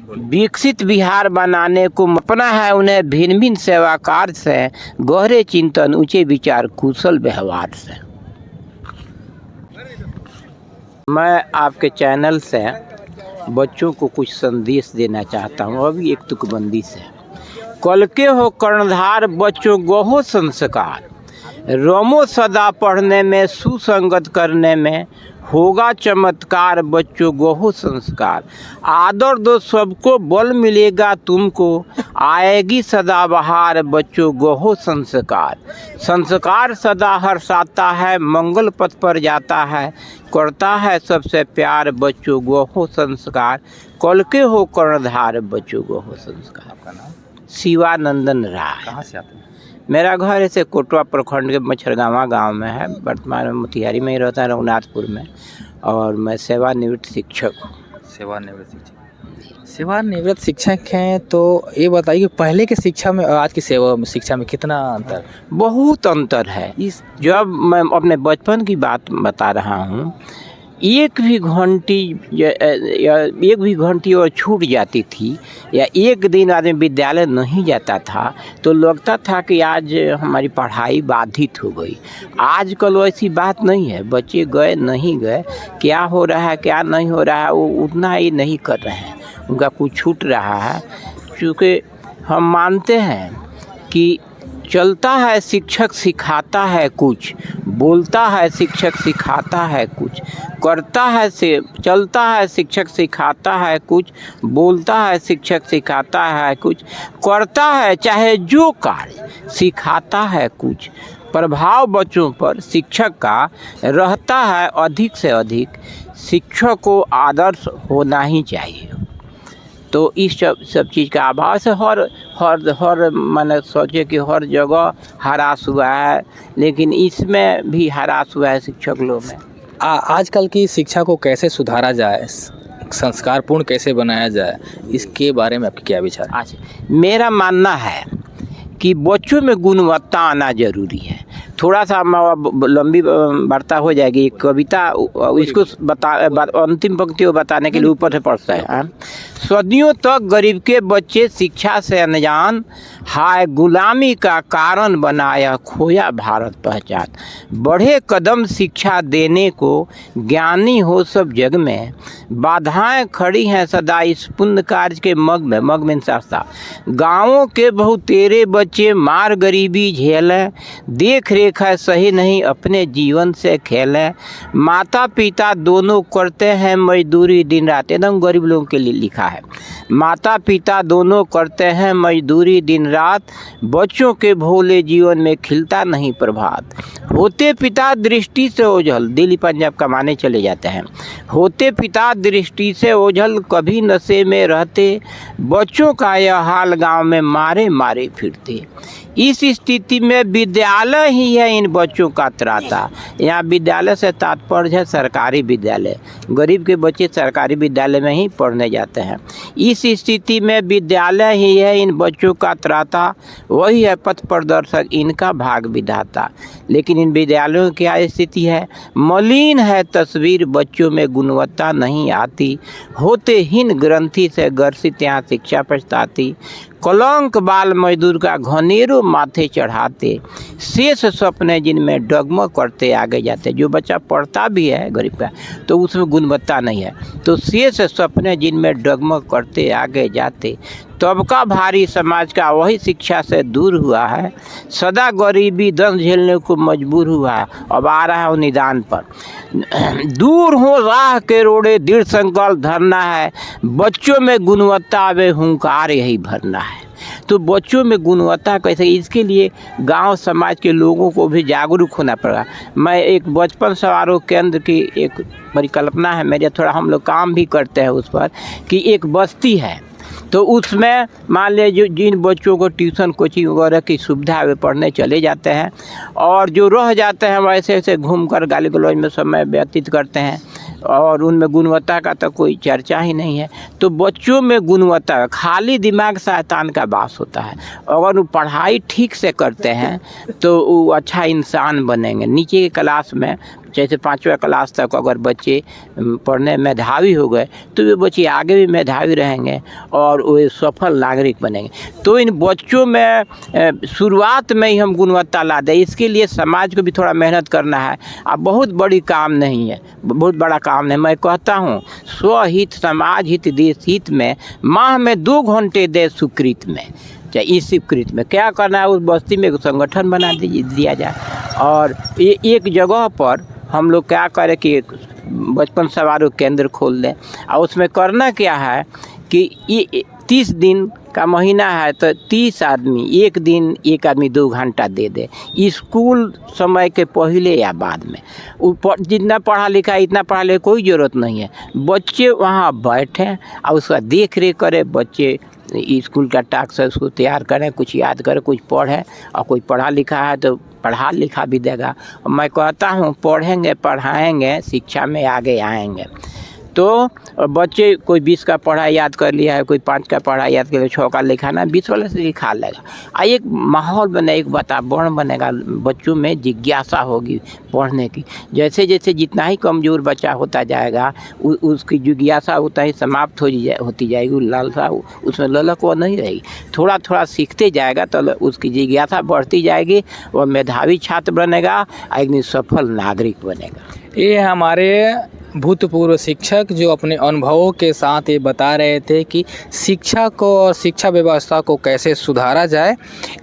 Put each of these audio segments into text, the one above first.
विकसित बिहार बनाने को अपना है उन्हें भिन्न भिन्न सेवा कार्य से गहरे चिंतन ऊंचे विचार कुशल व्यवहार से। मैं आपके चैनल से बच्चों को कुछ संदेश देना चाहता हूँ, अभी एक तुकबंदी से। कल के हो कर्णधार बच्चों गहो संस्कार, रमो सदा पढ़ने में सुसंगत करने में होगा चमत्कार बच्चों गहो संस्कार। आदर दो सबको बल मिलेगा तुमको, आएगी सदा बहार बच्चों गहो संस्कार। संस्कार सदा हर्षाता है, मंगल पथ पर जाता है, करता है सबसे प्यार बच्चों गहो संस्कार। कल के हो कर्णधार बच्चों गहो संस्कार। आपका नाम? शिवानंदन राय। कहाँ से आते हैं? मेरा घर ऐसे कोटवा प्रखंड के मच्छरगावा गांव में है, वर्तमान में मोतिहारी में ही रहता है, रघुनाथपुर में, और मैं सेवानिवृत्त शिक्षक हूँ। सेवानिवृत्त शिक्षक हैं, तो ये बताइए पहले की शिक्षा में और आज की शिक्षा में कितना अंतर? बहुत अंतर है। जब मैं अपने बचपन की बात बता रहा हूँ, एक भी घंटी और छूट जाती थी या एक दिन आदमी विद्यालय नहीं जाता था तो लगता था कि आज हमारी पढ़ाई बाधित हो गई। आजकल वैसी बात नहीं है, बच्चे गए नहीं गए, क्या हो रहा है क्या नहीं हो रहा है वो उतना ही नहीं कर रहे हैं, उनका कुछ छूट रहा है। क्योंकि हम मानते हैं कि चलता है शिक्षक सिखाता है कुछ, बोलता है शिक्षक सिखाता है कुछ, करता है से चलता है शिक्षक सिखाता है कुछ, बोलता है शिक्षक सिखाता है कुछ, करता है चाहे जो कार्य सिखाता है कुछ। प्रभाव बच्चों पर शिक्षक का रहता है अधिक से अधिक, शिक्षक को आदर्श होना ही चाहिए। तो इस सब चीज़ का अभाव से हर मैंने सोचे कि हर जगह हरास हुआ है, लेकिन इसमें भी हरास हुआ है शिक्षक लोग में। आजकल की शिक्षा को कैसे सुधारा जाए, संस्कारपूर्ण कैसे बनाया जाए, इसके बारे में आपके क्या विचार? अच्छा, मेरा मानना है कि बच्चों में गुणवत्ता आना जरूरी है। थोड़ा सा लंबी वार्ता हो जाएगी, एक कविता इसको अंतिम पंक्ति को बताने के लिए ऊपर से पढ़ता है। सदियों तक गरीब के बच्चे शिक्षा से अनजान, हाय गुलामी का कारण बनाया खोया भारत पहचान। बढ़े कदम शिक्षा देने को, ज्ञानी हो सब जग में, बाधाएं खड़ी हैं सदा इस पुण्य कार्य के मग में सस्ता। गाँवों के बहुत तेरे बच्चे मार गरीबी झेलें, देख रेख है सही नहीं अपने जीवन से खेलें। माता पिता दोनों करते हैं मजदूरी दिन रात, एकदम गरीब लोगों के लिए लिखा है। माता पिता दोनों करते हैं मजदूरी दिन रात, बच्चों के भोले जीवन में खिलता नहीं प्रभात। होते पिता दृष्टि से ओझल, दिल्ली पंजाब कमाने चले जाते हैं। होते पिता दृष्टि से ओझल, कभी नशे में रहते, बच्चों का यह हाल गांव में मारे मारे फिरते। इस स्थिति में विद्यालय ही है इन बच्चों का त्राता। यहाँ विद्यालय से तात्पर्य है सरकारी विद्यालय, गरीब के बच्चे सरकारी विद्यालय में ही पढ़ने जाते हैं। इस स्थिति में विद्यालय ही है इन बच्चों का त्राता, वही है पथ प्रदर्शक इनका भाग विधाता। लेकिन इन विद्यालयों की क्या स्थिति है? मलिन है तस्वीर, बच्चों में गुणवत्ता नहीं आती, होते हीन ग्रंथि से ग्रसित यहाँ शिक्षा पछताती। कलंक बाल मजदूर का घनेरों माथे चढ़ाते, शेष सपने जिनमें डगमग करते आगे जाते। जो बच्चा पढ़ता भी है गरीब का तो उसमें गुणवत्ता नहीं है, तो शेष सपने जिनमें डगमग करते आगे जाते। तबका भारी समाज का वही शिक्षा से दूर हुआ है, सदा गरीबी दंड झेलने को मजबूर हुआ है। अब आ रहा है निदान पर। दूर हो राह के रोड़े दृढ़ संकल्प धरना है, बच्चों में गुणवत्ता आवे हुंकार यही भरना है। तो बच्चों में गुणवत्ता कैसे, इसके लिए गांव समाज के लोगों को भी जागरूक होना पड़ेगा। मैं एक बचपन समारोह केंद्र की एक परिकल्पना है मेरे, थोड़ा हम लोग काम भी करते हैं उस पर, कि एक बस्ती है तो उसमें मान लीजिए जिन बच्चों को ट्यूशन कोचिंग वगैरह की सुविधा है वे पढ़ने चले जाते हैं, और जो रह जाते हैं वैसे ऐसे घूमकर गाली गलौज में समय व्यतीत करते हैं, और उनमें गुणवत्ता का तो कोई चर्चा ही नहीं है। तो बच्चों में गुणवत्ता, खाली दिमाग शैतान का वास होता है। अगर वो पढ़ाई ठीक से करते हैं तो वो अच्छा इंसान बनेंगे। नीचे के क्लास में जैसे 5वीं क्लास तक अगर बच्चे पढ़ने मेधावी हो गए तो वे बच्चे आगे भी मेधावी रहेंगे और वे सफल नागरिक बनेंगे। तो इन बच्चों में शुरुआत में ही हम गुणवत्ता ला दें, इसके लिए समाज को भी थोड़ा मेहनत करना है। अब बहुत बड़ी काम नहीं है, बहुत बड़ा काम नहीं। मैं कहता हूँ स्वहित, समाज हित, देश हित में माह में 2 घंटे दे सुकृत में, चाहे इस स्वीकृत में क्या करना है, उस बस्ती में एक संगठन बना दिया जाए और एक जगह पर हम लोग क्या करें कि बचपन समारोह केंद्र खोल दें। और उसमें करना क्या है कि ये 30 दिन का महीना है तो 30 आदमी, एक दिन एक आदमी 2 घंटा दे दे, स्कूल समय के पहले या बाद में। ऊपर जितना पढ़ा लिखा इतना पढ़ा लिखा कोई ज़रूरत नहीं है, बच्चे वहाँ बैठें और उसका देख रेख करें। बच्चे स्कूल का टास्क है उसको तैयार करें, कुछ याद करें, कुछ पढ़ें, और कोई पढ़ा लिखा है तो पढ़ा लिखा भी देगा। और मैं कहता हूँ पढ़ेंगे पढ़ाएंगे शिक्षा में आगे आएंगे। तो बच्चे कोई 20 का पढ़ा याद कर लिया है, कोई 5 का पढ़ा याद कर लिया, 6 का लिखाना 20 वाले से लिखा लेगा। एक माहौल बने, एक वातावरण बनेगा, बच्चों में जिज्ञासा होगी पढ़ने की। जैसे जैसे जितना ही कमज़ोर बच्चा होता जाएगा उसकी जिज्ञासा उतना ही समाप्त होती जाएगी, लालसा उसमें ललक वो नहीं रहेगी। थोड़ा थोड़ा सीखते जाएगा तो उसकी जिज्ञासा बढ़ती जाएगी, वह मेधावी छात्र बनेगा, एक दिन सफल नागरिक बनेगा। ये हमारे भूतपूर्व शिक्षक जो अपने अनुभवों के साथ ये बता रहे थे कि शिक्षा को और शिक्षा व्यवस्था को कैसे सुधारा जाए।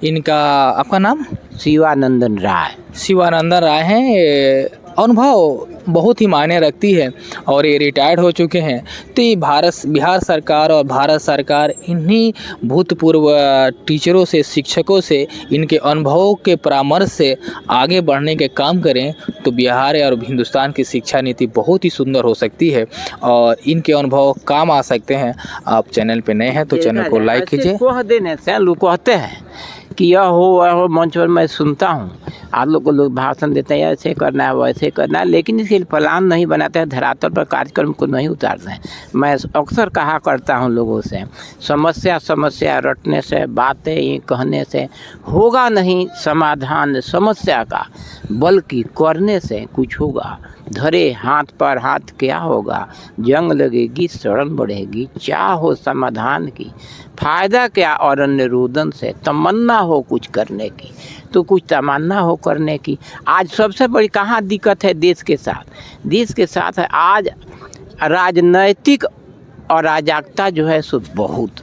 इनका आपका नाम? शिवानंदन राय। शिवानंदन राय हैं। अनुभव बहुत ही मायने रखती है और ये रिटायर्ड हो चुके हैं। तो ये बिहार सरकार और भारत सरकार इन्हीं भूतपूर्व टीचरों से, शिक्षकों से, इनके अनुभवों के परामर्श से आगे बढ़ने के काम करें तो बिहार और हिंदुस्तान की शिक्षा नीति बहुत ही सुंदर हो सकती है और इनके अनुभव काम आ सकते हैं। आप चैनल पे नए हैं तो चैनल को लाइक कीजिए। लोग कहते हैं कि यह हो मंच पर मैं सुनता हूँ, आप लोग को लोग भाषण देते हैं ऐसे करना है वैसे करना है, लेकिन इसके लिए प्लान नहीं बनाते हैं, धरातल पर कार्यक्रम को नहीं उतारते हैं। मैं अक्सर कहा करता हूँ लोगों से, समस्या रटने से, बातें कहने से होगा नहीं समाधान समस्या का, बल्कि करने से कुछ होगा। धरे हाथ पर हाथ क्या होगा, जंग लगेगी सड़न बढ़ेगी, चाह हो समाधान की, फ़ायदा क्या और अन्य रुदन से, तमन्ना हो कुछ करने की, तो कुछ तमन्ना हो करने की। आज सबसे बड़ी कहाँ दिक्कत है देश के साथ है आज राजनैतिक अराजकता जो है सो बहुत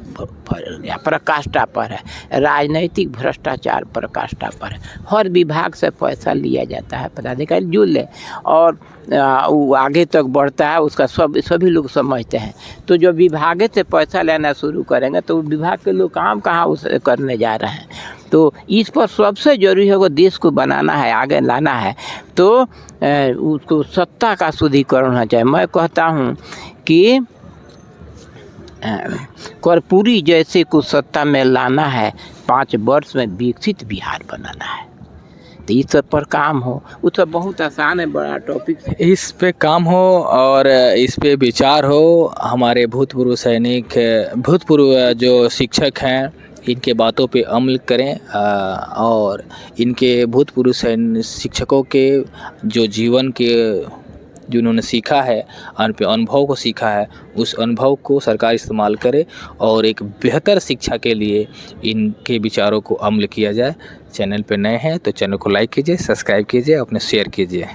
पराकाष्ठा पर है। राजनीतिक भ्रष्टाचार पराकाष्ठा पर है। हर विभाग से पैसा लिया जाता है, पदाधिकारी जुड़ ले और वो आगे तक बढ़ता है, उसका सभी लोग समझते हैं। तो जो विभाग से पैसा लेना शुरू करेंगे तो विभाग के लोग काम कहाँ उसे करने जा रहे हैं। तो इस पर सबसे जरूरी है, देश को बनाना है, आगे लाना है, तो उसको सत्ता का शुद्धिकरण होना चाहिए। मैं कहता हूँ कि कर्पूरी जैसे को सत्ता में लाना है, 5 वर्ष में विकसित बिहार बनाना है। तो इस सब पर काम हो, उस पर बहुत आसान है, बड़ा टॉपिक है, इस पे काम हो और इस पे विचार हो। हमारे भूतपूर्व सैनिक, भूतपूर्व जो शिक्षक हैं, इनके बातों पे अमल करें और इनके भूतपूर्व शिक्षकों के जो जीवन के जो उन्होंने सीखा है, अनुभव को सीखा है, उस अनुभव को सरकार इस्तेमाल करे और एक बेहतर शिक्षा के लिए इनके विचारों को अमल किया जाए। चैनल पे नए हैं तो चैनल को लाइक कीजिए, सब्सक्राइब कीजिए, अपने शेयर कीजिए।